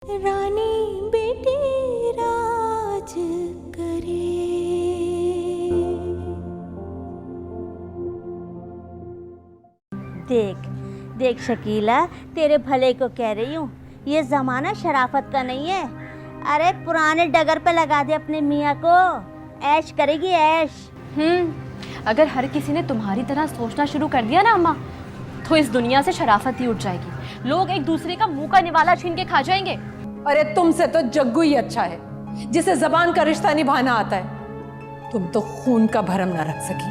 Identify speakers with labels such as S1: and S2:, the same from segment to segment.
S1: रानी बेटी राज करे।
S2: देख देख शकीला, तेरे भले को कह रही हूँ, ये ज़माना शराफत का नहीं है। अरे पुराने डगर पे लगा दे अपने मियाँ को, ऐश करेगी ऐश।
S3: अगर हर किसी ने तुम्हारी तरह सोचना शुरू कर दिया ना अम्मा, तो इस दुनिया से शराफत ही उठ जाएगी। लोग एक दूसरे का मुंह का निवाला छीन के खा जाएंगे।
S4: अरे तुमसे तो जग्गू ही अच्छा है, जिसे जबान का रिश्ता निभाना आता है। तुम तो खून का भरम ना रख सकी।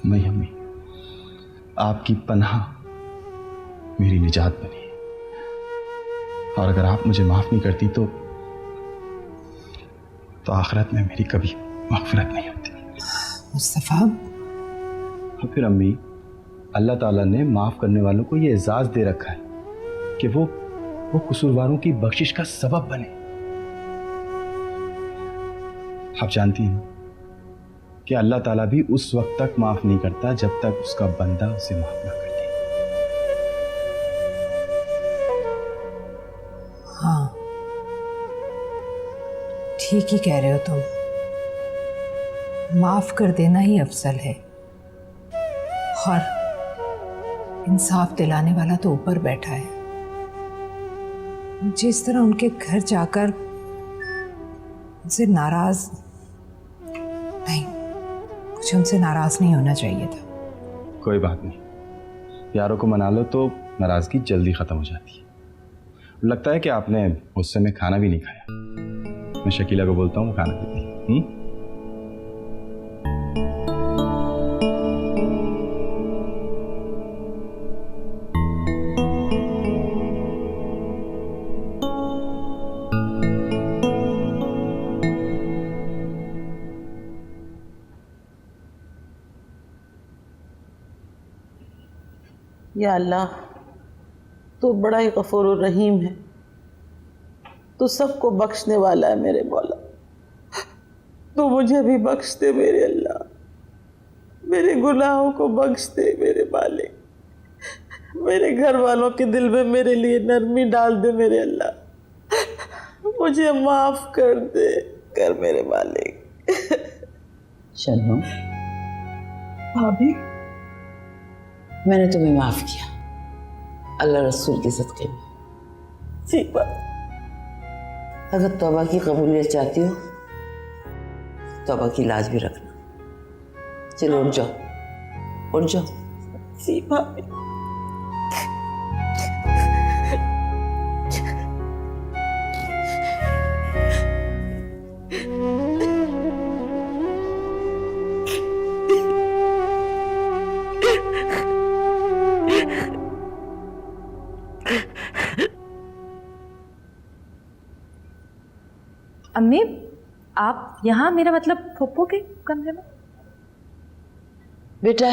S5: नहीं अम्मी, आपकी पनाह मेरी निजात बनी, और अगर आप मुझे माफ नहीं करती तो आखिरत में मेरी कभी मग़फ़िरत नहीं होती।
S4: मुस्तफ़ा,
S5: और फिर अम्मी, अल्लाह ताला ने माफ़ करने वालों को ये एजाज़ दे रखा है कि वो कसूरवारों की बख्शिश का सबब बने। आप जानती हैं कि अल्लाह ताला भी उस वक्त तक माफ़ नहीं करता जब तक उसका बंदा उसे माफ़ ना कर दे।
S4: हाँ, ठीक ही कह रहे हो तुम। माफ कर देना ही अफजल है, और इंसाफ दिलाने वाला तो ऊपर बैठा है। जिस तरह उनके घर जाकर उनसे नाराज नहीं, मुझे उनसे नाराज नहीं होना चाहिए था।
S5: कोई बात नहीं, यारों को मना लो तो नाराजगी जल्दी खत्म हो जाती है। लगता है कि आपने गुस्से में खाना भी नहीं खाया। मैं शकीला को बोलता हूँ वो खाना देती है।
S6: या अल्लाह, तू बड़ा ही गफूर और रहीम है। तू सबको बख्शने वाला है मेरे मौला। तू मुझे भी बख्श दे मेरे अल्लाह, मेरे गुनाहों को बख्श दे मेरे मालिक। मेरे घर वालों के दिल में मेरे लिए नरमी डाल दे मेरे अल्लाह। मुझे माफ कर दे कर मेरे मालिक।
S7: चलो भाभी, मैंने तुम्हें माफ किया, अल्लाह रसूल के सदक़े में।
S6: ठीक बात।
S7: अगर तौबा की कबूलियत चाहती हो, तौबा की लाज भी रखना। चलो उठ जाओ, उठ जाओ।
S6: जी भाभी।
S3: अम्मी, आप यहाँ, मेरा मतलब फूफो के कमरे में?
S7: बेटा,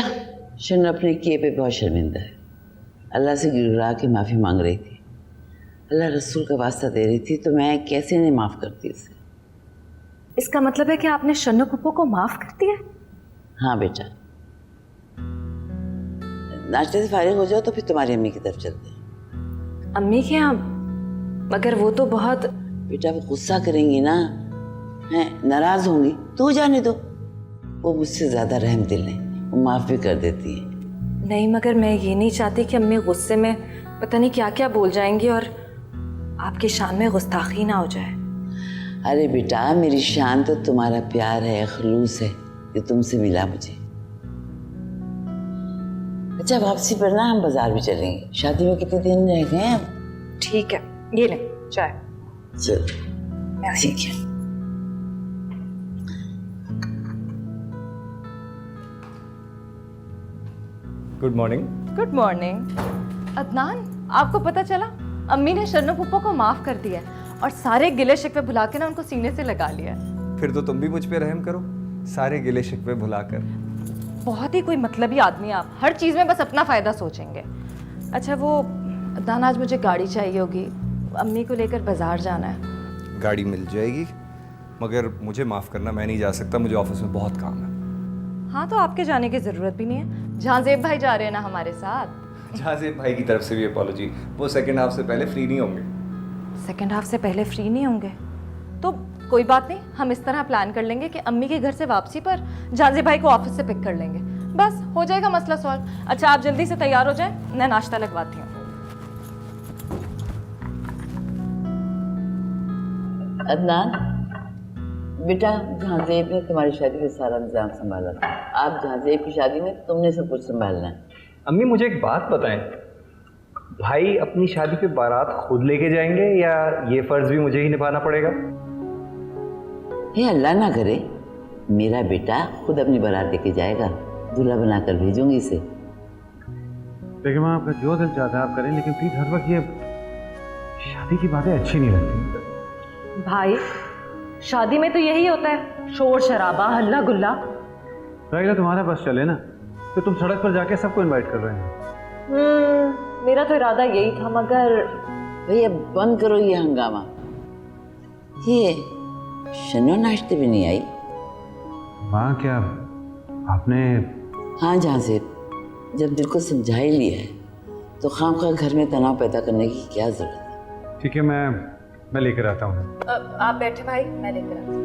S7: शन अपने किए पे बहुत शर्मिंदा है। अल्लाह से गिड़गिड़ा के माफ़ी मांग रही थी, अल्लाह रसूल का वास्ता दे रही थी, तो मैं कैसे नहीं माफ़ करती इसे।
S3: इसका मतलब है कि आपने शन्नू फूफो को माफ़ कर दिया?
S7: हाँ बेटा, नाश्ते से फारिग हो जाओ तो फिर तुम्हारी अम्मी की तरफ चलते हैं।
S3: अम्मी के यहाँ? मगर वो तो बहुत...
S7: बेटा, वो गुस्सा करेंगी ना, हैं, नाराज होंगी तो जाने दो। वो मुझसे ज़्यादा रहम दिल है, वो माफ़ भी कर देती है।
S3: नहीं, मगर मैं ये नहीं चाहती कि अम्मी गुस्से में पता नहीं क्या क्या बोल जाएंगी और आपकी शान में गुस्ताखी ना हो जाए।
S7: अरे बेटा, मेरी शान तो तुम्हारा प्यार है, खलूस है, जो तुमसे मिला मुझे। अच्छा, वापसी पर ना हम बाजार भी चलेंगे, शादी में कितने दिन रह गए हैं।
S3: ठीक है, ये ले चाय।
S7: चलो, ठीक है।
S8: Good morning.
S3: Good morning. Adnan, आपको पता चला अम्मी ने शन्नू फूफो को माफ़ कर दिया और सारे गिले शिकवे भुला के ना उनको सीने से लगा लिया।
S8: फिर तो तुम भी मुझ पे रहम करो, सारे गिले शिकवे भुलाकर।
S3: बहुत ही कोई मतलबी आदमी आप, हर चीज़ में बस अपना फ़ायदा सोचेंगे। अच्छा वो अदनान, आज मुझे गाड़ी चाहिए होगी, अम्मी को लेकर बाजार जाना है।
S8: गाड़ी मिल जाएगी, मगर मुझे माफ़ करना, मैं नहीं जा सकता, मुझे ऑफिस में बहुत काम है।
S3: हाँ, तो आपके जाने की ज़रूरत भी नहीं है, जहाँ ज़ेब भाई जा रहे हैं ना हमारे साथ।
S8: झांसे भाई की तरफ से भी अपॉलॉजी, वो सेकंड हाफ से पहले फ्री नहीं होंगे।
S3: सेकंड हाफ से पहले फ्री नहीं होंगे तो कोई बात नहीं, हम इस तरह प्लान कर लेंगे कि अम्मी के घर से वापसी पर झांसे भाई को ऑफिस से पिक कर लेंगे, बस हो जाएगा मसला सॉल्व। अच्छा आप जल्दी से तैयार हो जाएं, मैं नाश्ता लगवाती हूँ।
S7: अदनान बेटा, जहांजेब ने तुम्हारी शादी का सारा इंतजाम संभाला था। आप जहांजेब की शादी में तुमने सब कुछ संभालना है।
S9: अम्मी मुझे एक बात बताएं, भाई अपनी शादी पे बारात खुद लेके जाएंगे या ये फर्ज भी मुझे ही निभाना पड़ेगा?
S7: हे अल्लाह ना करे, मेरा बेटा खुद अपनी बारात लेके जाएगा, दूल्हा बनाकर भेजूंगी इसे।
S9: देखिए माँ, आपका जो दिल चाहता है आप करें, लेकिन प्लीज हर वक्त ये शादी की बातें अच्छी नहीं लगती।
S3: भाई शादी में तो यही होता है, शोर शराबा हल्ला गुल्ला।
S9: राहिला तुम्हारा बस चले ना, तो तुम सड़क पर जाके सबको इनवाइट कर रहे हैं।
S3: मेरा तो इरादा यही था, मगर
S7: भैया बंद करो ये हंगामा। ये शनो नाश्ते भी नहीं आई।
S9: माँ क्या आपने?
S7: हाँ जहांजेब, जब दिल को समझा ही लिया है तो खामखा घर में तनाव पैदा करने की क्या जरूरत है।
S9: ठीक है, मैं लेकर आता हूँ।
S3: आप बैठे भाई, मैं लेकर आती हूँ।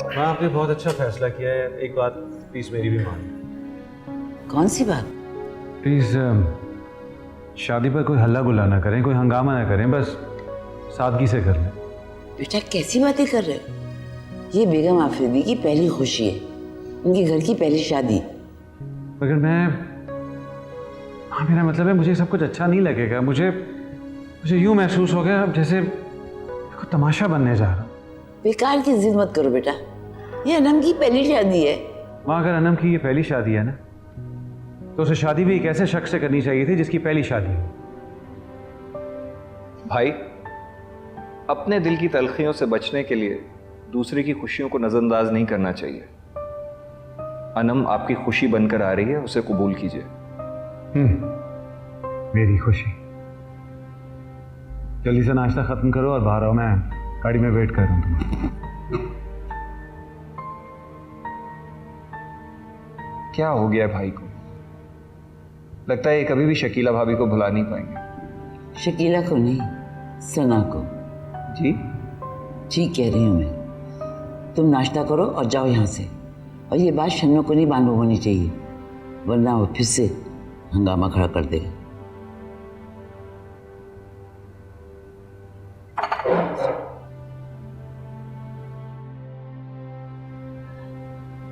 S9: माँ आपने बहुत अच्छा फैसला किया है, एक बात प्लीज मेरी भी मान।
S7: कौन सी बात?
S9: प्लीज शादी पर कोई हल्ला गुल्ला ना करें, कोई हंगामा ना करें, बस सादगी से कर लें।
S7: बेटा कैसी बातें कर रहे हो? ये बेगम आफरीदी की पहली खुशी है, उनके घर की पहली शादी।
S9: मगर हाँ मेरा मतलब है मुझे सब कुछ अच्छा नहीं लगेगा। मुझे यूं महसूस हो गया जैसे कोई तमाशा बनने जा रहा हूँ।
S7: बेकार की जिद मत करो बेटा, ये अनम की पहली शादी है।
S9: माँ अगर अनम की ये पहली शादी है ना, तो उसे शादी भी एक ऐसे शख्स से करनी चाहिए थी जिसकी पहली शादी हो।
S8: भाई अपने दिल की तलखियों से बचने के लिए दूसरे की खुशियों को नजरअंदाज नहीं करना चाहिए। अनम आपकी खुशी बनकर आ रही है, उसे कबूल कीजिए।
S9: मेरी खुशी। जल्दी से नाश्ता खत्म करो और बाहर आओ, मैं गाड़ी में वेट कर रहा हूँ तुम्हारा।
S8: क्या हो गया भाई को? लगता है ये कभी भी शकीला भाभी को भुला नहीं पाएंगे।
S7: शकीला को नहीं, सना को।
S8: जी
S7: ठीक कह रही हूँ मैं। तुम नाश्ता करो और जाओ यहाँ से, और ये बात शन्नो को नहीं मालूम होनी चाहिए, वरना वो फिर से हंगामा खड़ा कर देगा।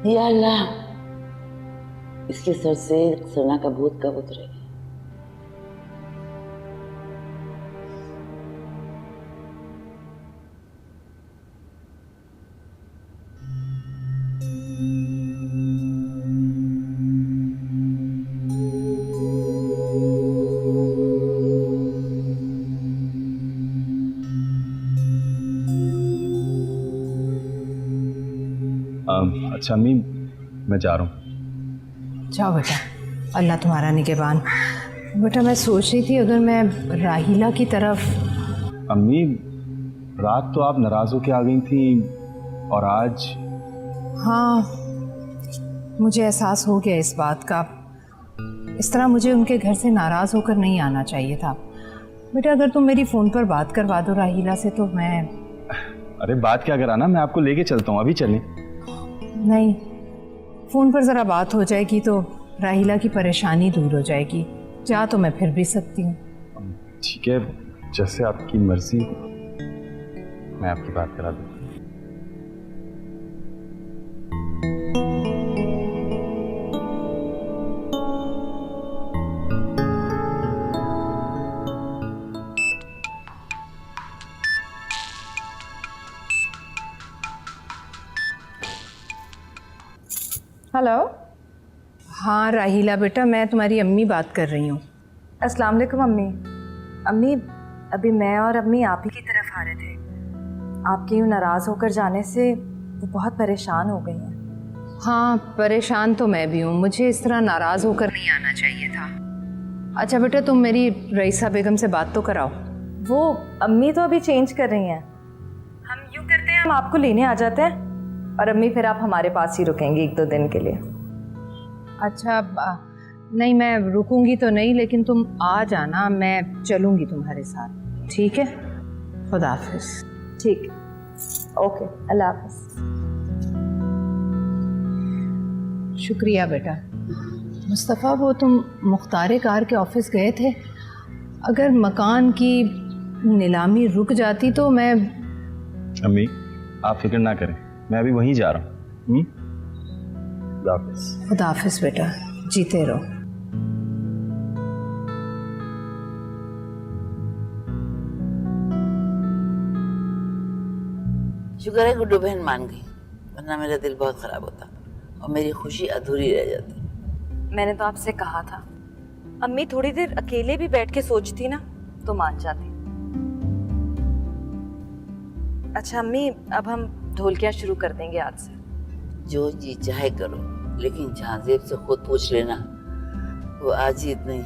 S7: या अल्लाह, इसके सर से सना का भूत कब उतरेगा?
S5: अच्छा अम्मी, मैं जा रहा हूँ।
S4: जाओ बेटा, अल्लाह तुम्हारा निगहबान। बेटा मैं सोच रही थी अगर मैं राहिला की तरफ।
S5: अम्मी रात तो आप नाराज होके आ गई थी और आज?
S4: हाँ मुझे एहसास हो गया इस बात का। इस तरह मुझे उनके घर से नाराज़ होकर नहीं आना चाहिए था। बेटा अगर तुम मेरी फ़ोन पर बात करवा दो राहिला से तो मैं।
S5: अरे बात क्या कराना, मैं आपको लेके चलता हूँ, अभी चलें।
S4: नहीं, फ़ोन पर ज़रा बात हो जाएगी तो राहिला की परेशानी दूर हो जाएगी। जा तो मैं फिर भी सकती हूँ।
S5: ठीक है, जैसे आपकी मर्जी, मैं आपकी बात करा दूँ।
S3: हेलो।
S4: हाँ राहिला बेटा, मैं तुम्हारी अम्मी बात कर रही हूँ।
S3: अस्सलाम वालेकुम अम्मी। अम्मी अभी मैं और अम्मी आप ही की तरफ आ रहे थे। आपके यूँ नाराज़ होकर जाने से वो बहुत परेशान हो गई हैं।
S4: हाँ परेशान तो मैं भी हूँ, मुझे इस तरह नाराज़ होकर नहीं आना चाहिए था। अच्छा बेटा तुम मेरी रईसा बेगम से बात तो कराओ।
S3: वो अम्मी तो अभी चेंज कर रही हैं। हम यूँ करते हैं, हम आपको लेने आ जाते हैं और अम्मी फिर आप हमारे पास ही रुकेंगी 1-2 दिन के लिए।
S4: अच्छा नहीं, मैं रुकूंगी तो नहीं, लेकिन तुम आ जाना, मैं चलूंगी तुम्हारे साथ, ठीक है? खुदा हाफिज।
S3: ठीक, ओके, अल्लाह हाफ़िज़।
S4: शुक्रिया बेटा। मुस्तफ़ा, वो तुम मुख्तार कार के ऑफिस गए थे, अगर मकान की नीलामी रुक जाती तो मैं...
S5: अम्मी आप फिक्र ना करें, मैं अभी वहीं जा रहा हूँ। खुदा हाफिज।
S4: खुदा हाफिज बेटा, जीते रहो।
S7: शुक्र है गुड्डू बहन मान गई, वरना मेरा दिल बहुत ख़राब होता और मेरी खुशी अधूरी रह जाती।
S3: मैंने तो आपसे कहा था, अम्मी थोड़ी देर अकेले भी बैठ के सोचती ना तो मान जाती। अच्छा अम्मी, अब हम ढोलकियाँ शुरू कर देंगे आज से।
S7: जो जी चाहे करो, लेकिन जहांजेब से खुद पूछ लेना, वो आज ही इतनी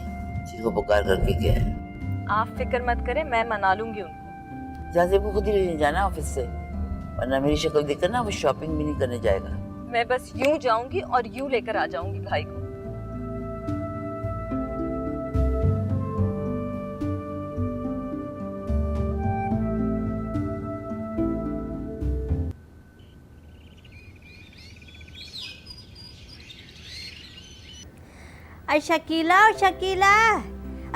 S7: चीखो पुकार करके गया है।
S3: आप फिक्र मत करें, मैं मना लूंगी उनको।
S7: जहांजेब को खुद ही लेने जाना ऑफिस से, वरना मेरी शक्ल देखकर ना वो शॉपिंग भी नहीं करने जाएगा।
S3: मैं बस यूं जाऊंगी और यूं लेकर आ जाऊंगी भाई को।
S2: शकीला, शकीला,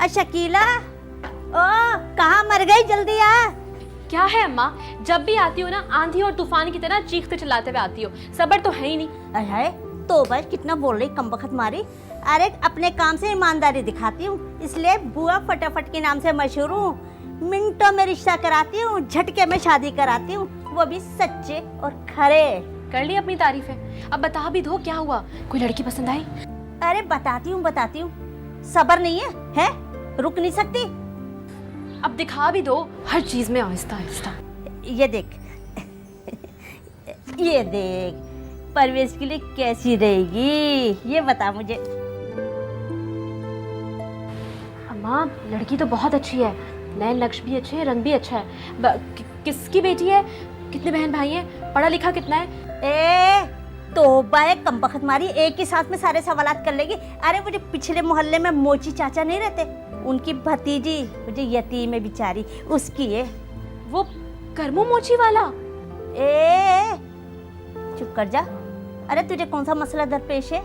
S2: शकीला, ओ कहाँ मर गई? जल्दी आ।
S10: क्या है अम्मा, जब भी आती हो ना आंधी और तूफान की तरह चीखते चिल्लाते हुए आती हो, सब्र तो है ही नहीं।
S2: अरे तो बस कितना बोल रही, कमबख्त मारी। अरे अपने काम से ईमानदारी दिखाती हूँ, इसलिए बुआ फटाफट के नाम से मशहूर हूँ। मिनटों में रिश्ता कराती हूँ, झटके में शादी कराती हूँ, वो भी सच्चे और खरे।
S10: कर ली अपनी तारीफें, अब बता भी दो क्या हुआ, कोई लड़की पसंद आई?
S2: अरे बताती हूँ, सब्र नहीं है? रुक नहीं सकती?
S10: अब दिखा भी दो, हर चीज में आहिस्ता आहिस्ता।
S2: ये देख, ये देख, परवेश के लिए कैसी रहेगी ये बता मुझे।
S10: अम्मा लड़की तो बहुत अच्छी है, नैन नक्श भी अच्छे है, रंग भी अच्छा है। किसकी बेटी है, कितने बहन भाई हैं, पढ़ा लिखा कितना है?
S2: तौबा है कमबख्त मारी, एक ही साथ में सारे सवालात कर लेगी। अरे वो जो पिछले मोहल्ले में मोची चाचा नहीं रहते, उनकी भतीजी, वो जो यतीम है बेचारी, उसकी है।
S10: वो करमू मोची वाला?
S2: चुप कर जा। अरे तुझे कौन सा मसला दरपेश है?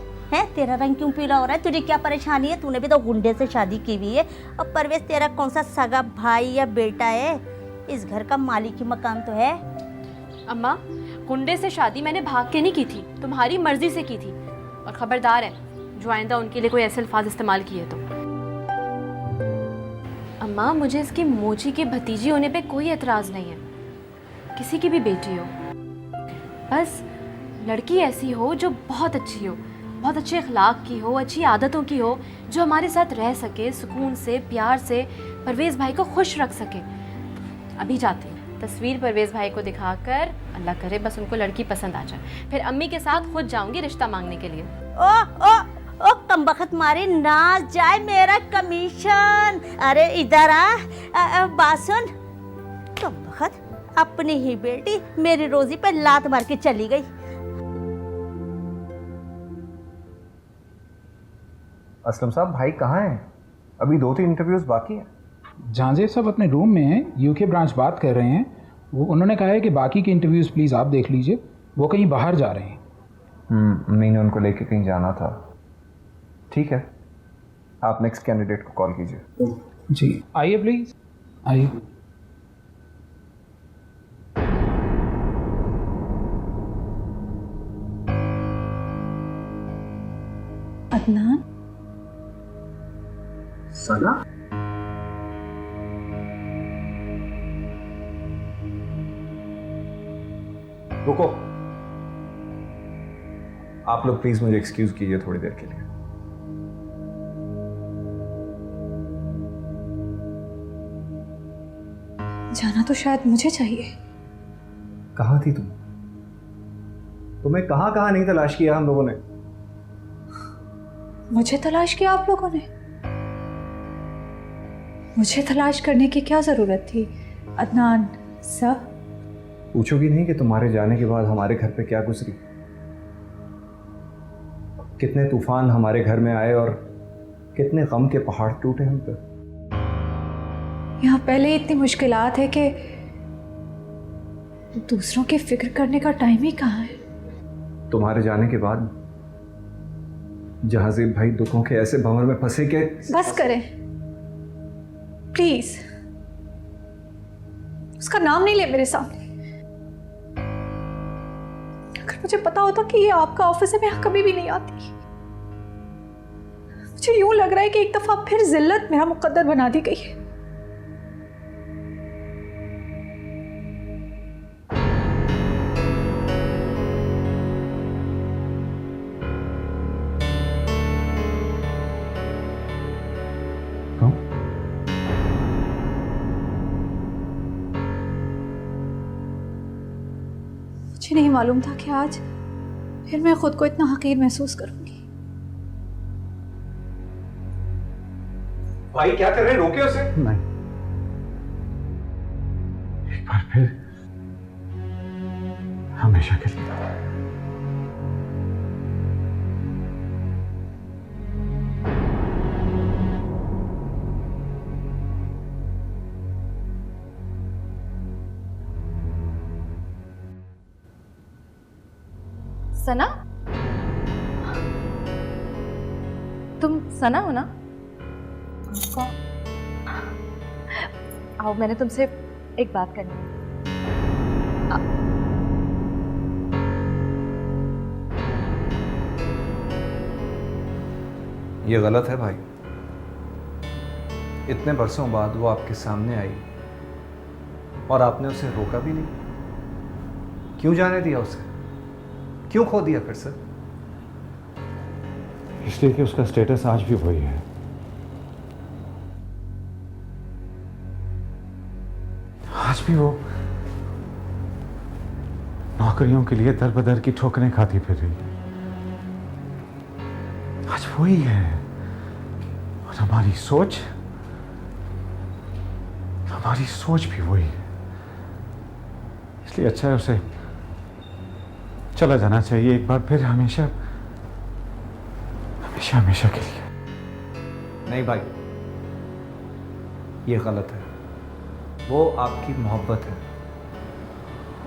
S2: तेरा रंग क्यों पीला हो रहा है? तुझे क्या परेशानी है? तूने भी तो गुंडे से शादी की हुई है। और परवेश तेरा कौन सा सगा भाई या बेटा है? इस घर का मालिक ही मकान तो है।
S10: अम्मा गुंडे से शादी मैंने भाग के नहीं की थी, तुम्हारी मर्जी से की थी। और खबरदार है जो आइंदा उनके लिए कोई ऐसे अल्फाज इस्तेमाल किए तो। अम्मा मुझे इसकी मोची के भतीजी होने पे कोई एतराज़ नहीं है, किसी की भी बेटी हो, बस लड़की ऐसी हो जो बहुत अच्छी हो, बहुत अच्छे अखलाक की हो, अच्छी आदतों की हो, जो हमारे साथ रह सके, सुकून से, प्यार से, परवेज़ भाई को खुश रख सके। अभी जाती हूँ, तस्वीर परवेज़ भाई को दिखाकर, अल्लाह करे बस उनको लड़की पसंद आ जाए, फिर अम्मी के साथ खुद जाऊंगी रिश्ता मांगने के लिए।
S2: ओ कमबख्त मारी, ना जाए मेरा कमीशन। अरे इधर आ, बात सुन। कमबख्त, अपनी ही बेटी मेरी रोजी पे लात मार के चली गई।
S8: असलम साहब भाई कहाँ हैं? अभी 2-3 इंटरव्यूज बाकी हैं।
S11: जहांजेब साहब अपने रूम में हैं, यूके ब्रांच बात कर रहे हैं। वो उन्होंने कहा है कि बाकी के इंटरव्यूज़ प्लीज़ आप देख लीजिए, वो कहीं बाहर जा रहे हैं।
S8: मैंने उनको लेके कहीं जाना था। ठीक है, आप नेक्स्ट कैंडिडेट को कॉल कीजिए।
S11: जी आइए प्लीज़, आइए।
S1: अदनान
S8: सना? रुको, आप लोग प्लीज मुझे एक्सक्यूज कीजिए थोड़ी देर के लिए।
S1: जाना तो शायद मुझे चाहिए।
S8: कहाँ थी तुम? तुम्हें कहाँ कहाँ नहीं तलाश किया हम लोगों ने?
S1: मुझे तलाश किया आप लोगों ने? मुझे तलाश करने की क्या ज़रूरत थी अदनान सर?
S8: पूछोगी नहीं कि तुम्हारे जाने के बाद हमारे घर पे क्या गुजरी? कितने तूफान हमारे घर में आए और कितने गम के पहाड़ टूटे हम पे।
S1: यहाँ पहले इतनी मुश्किलात है कि दूसरों की फिक्र करने का टाइम ही कहाँ है।
S8: तुम्हारे जाने के बाद जहाज़ेब भाई दुखों के ऐसे भंवर में फंसे कि
S1: बस करें प्लीज, उसका नाम नहीं ले मेरे सामने। अगर मुझे पता होता कि ये आपका ऑफिस है, मैं यहाँ कभी भी नहीं आती। मुझे यूं लग रहा है कि एक दफा फिर जिल्लत मेरा मुकद्दर बना दी गई है। मुझे नहीं मालूम था कि आज फिर मैं खुद को इतना हकीर महसूस करूंगी।
S8: भाई क्या कर रहे हैं, रोके उसे।
S9: नहीं, एक बार फिर हमेशा के लिए।
S3: सना, तुम सना हो ना? आओ, मैंने तुमसे एक बात करनी है।
S8: ये गलत है भाई। इतने बरसों बाद वो आपके सामने आई और आपने उसे रोका भी नहीं। क्यों जाने दिया उसे? क्यों खो दिया फिर से?
S9: इसलिए कि उसका स्टेटस आज भी वही है। आज भी वो नौकरियों के लिए दर बदर की ठोकरें खाती फिर रही है। आज वही है। और हमारी सोच भी वही है। इसलिए अच्छा है उसे चला जाना चाहिए एक बार फिर, हमेशा हमेशा हमेशा के लिए।
S8: नहीं भाई, ये गलत है। वो आपकी मोहब्बत है,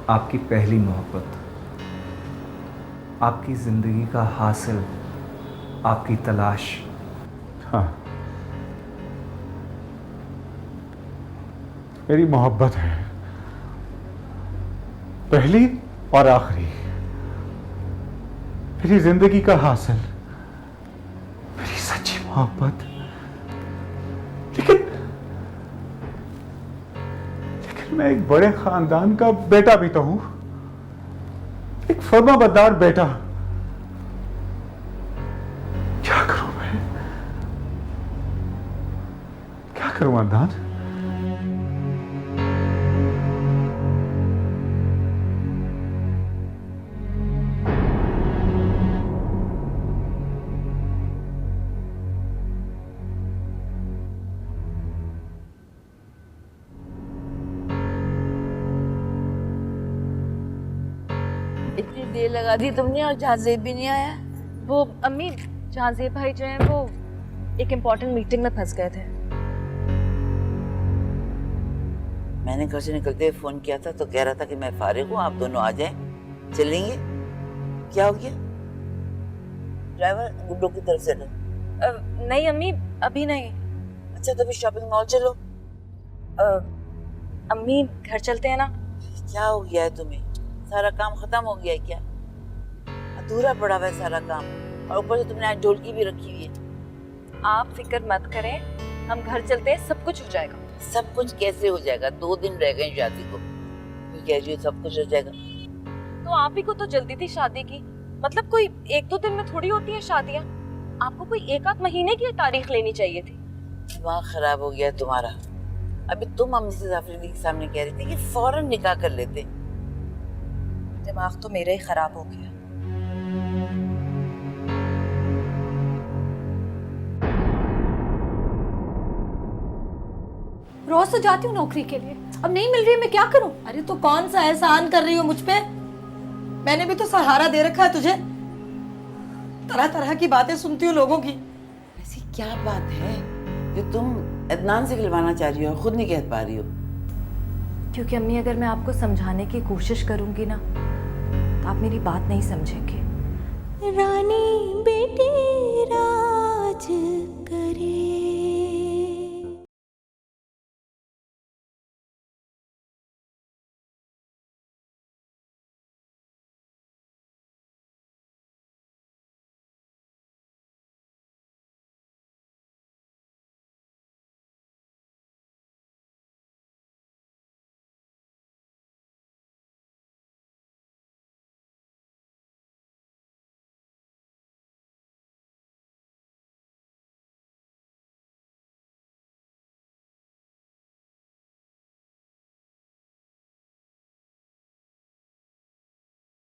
S8: आपकी पहली मोहब्बत, आपकी जिंदगी का हासिल, आपकी तलाश।
S9: हाँ, मेरी मोहब्बत है, पहली और आखिरी। मेरी जिंदगी का हासिल, मेरी सच्ची मोहब्बत। लेकिन मैं एक बड़े खानदान का बेटा भी तो हूं, एक फर्माबरदार बेटा। क्या करूं मैं? क्या करूं अदनान?
S7: इतनी देर लगा दी तुमने और जहाज़ेब भी नहीं आया।
S3: वो अम्मी, जहाज़ेब भाई जो हैं वो एक इम्पोर्टेंट मीटिंग में फंस गए थे।
S7: मैंने घर से निकलते हुए फोन किया था तो कह रहा था कि मैं फारिग हूँ, आप दोनों आ जाएं, चलेंगे। क्या हो गया? ड्राइवर गुड्डो की तरफ से
S3: नहीं अम्मी, अभी नहीं।
S7: अच्छा तो फिर शॉपिंग मॉल चलो।
S3: अम्मी घर चलते हैं ना।
S7: क्या हो गया है तुम्हें? सारा काम खत्म हो गया है क्या? अधूरा पड़ा हुआ है सारा काम, और ऊपर से तुमने आज ढोलकी भी रखी हुई है।
S3: आप फिक्र मत करें, हम घर चलते हैं, सब कुछ हो जाएगा।
S7: सब कुछ कैसे हो जाएगा? 2 दिन रह गए शादी को, फिर कह रही हो सब कुछ हो जाएगा।
S3: तो आप ही को तो जल्दी थी शादी की, मतलब कोई 1-2 दिन में थोड़ी होती है शादियाँ। आपको कोई 1-8 महीने की तारीख लेनी चाहिए थी।
S7: दिमाग खराब हो गया तुम्हारा। अभी तुम अम्मी से जाफरी के सामने कह रही थी कि फौरन निकाह कर लेते।
S3: दिमाग तो मेरा ही खराब हो गया।
S1: रोज तो जाती हूँ नौकरी के लिए, अब नहीं मिल रही है, मैं क्या करूँ?
S2: अरे तो कौन सा एहसान कर रही हो मुझ पे? मैंने भी तो सहारा दे रखा है तुझे।
S12: तरह तरह की बातें सुनती हूँ लोगों की।
S7: ऐसी क्या बात है जो तुम अदनान से खिलवाना चाह रही हो और खुद नहीं कह पा रही हो?
S3: क्योंकि अम्मी अगर मैं आपको समझाने की कोशिश करूंगी ना तो आप मेरी बात नहीं समझेंगे।
S2: रानी बेटी